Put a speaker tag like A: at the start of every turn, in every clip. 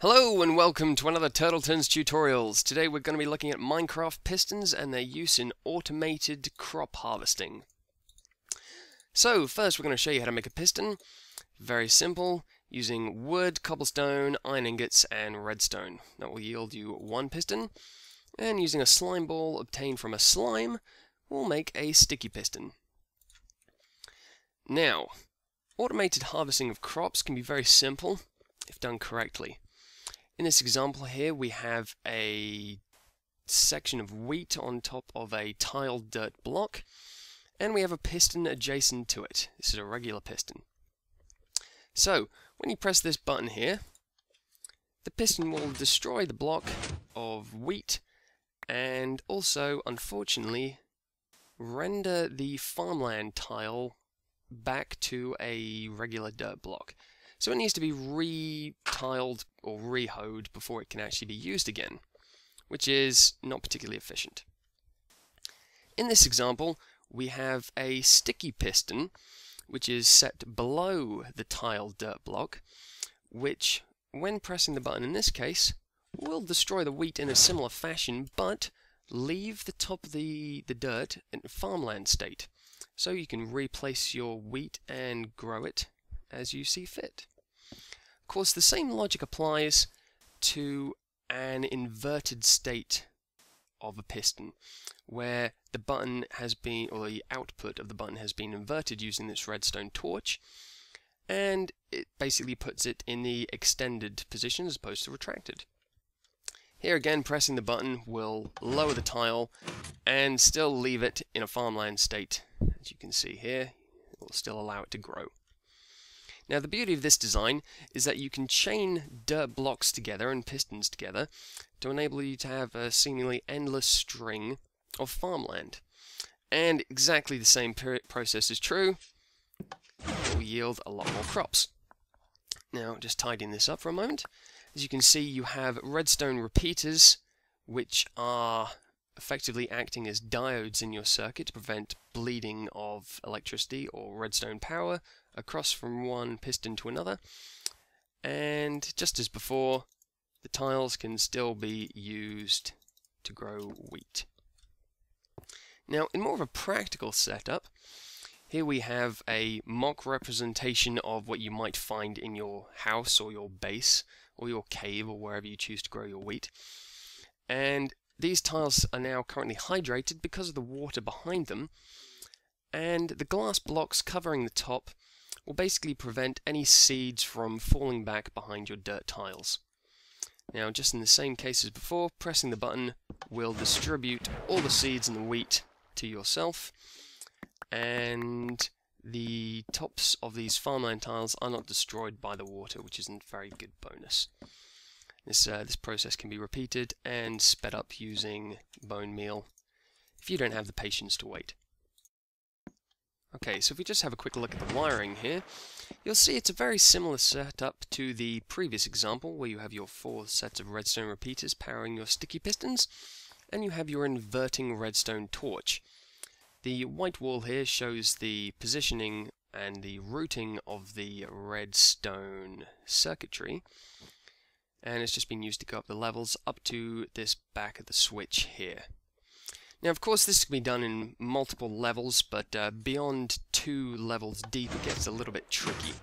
A: Hello and welcome to another Turtleton's tutorials. Today we're going to be looking at Minecraft pistons and their use in automated crop harvesting. So first we're going to show you how to make a piston. Very simple, using wood, cobblestone, iron ingots and redstone. That will yield you one piston. And using a slime ball obtained from a slime, we'll make a sticky piston. Now, automated harvesting of crops can be very simple if done correctly. In this example here we have a section of wheat on top of a tiled dirt block, and we have a piston adjacent to it. This is a regular piston. So when you press this button here, the piston will destroy the block of wheat and also, unfortunately, render the farmland tile back to a regular dirt block. So it needs to be re-tiled or re-hoed before it can actually be used again, which is not particularly efficient. In this example, we have a sticky piston, which is set below the tiled dirt block, which, when pressing the button in this case, will destroy the wheat in a similar fashion, but leave the top of the dirt in a farmland state. So you can replace your wheat and grow it as you see fit. Of course, the same logic applies to an inverted state of a piston, where the button has been, or the output of the button has been inverted using this redstone torch, and it basically puts it in the extended position as opposed to retracted. Here again, pressing the button will lower the tile and still leave it in a farmland state. As you can see here, it will still allow it to grow. Now the beauty of this design is that you can chain dirt blocks together and pistons together to enable you to have a seemingly endless string of farmland. And exactly the same process is true. It will yield a lot more crops. Now just tidying this up for a moment. As you can see, you have redstone repeaters, which are effectively acting as diodes in your circuit to prevent bleeding of electricity or redstone power across from one piston to another. And just as before, the tiles can still be used to grow wheat. Now, in more of a practical setup, here we have a mock representation of what you might find in your house or your base or your cave or wherever you choose to grow your wheat. And these tiles are now currently hydrated because of the water behind them, and the glass blocks covering the top will basically prevent any seeds from falling back behind your dirt tiles. Now, just in the same case as before, pressing the button will distribute all the seeds in the wheat to yourself, and the tops of these farmland tiles are not destroyed by the water, which is a very good bonus. This process can be repeated and sped up using bone meal if you don't have the patience to wait. Okay, so if we just have a quick look at the wiring here, you'll see it's a very similar setup to the previous example, where you have your 4 sets of redstone repeaters powering your sticky pistons, and you have your inverting redstone torch. The white wall here shows the positioning and the routing of the redstone circuitry, and it's just been used to go up the levels up to this back of the switch here. Now, of course, this can be done in multiple levels, but beyond 2 levels deep it gets a little bit tricky.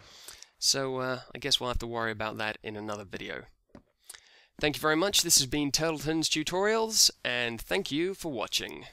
A: So I guess we'll have to worry about that in another video. Thank you very much. This has been Turtleton's Tutorials, and thank you for watching.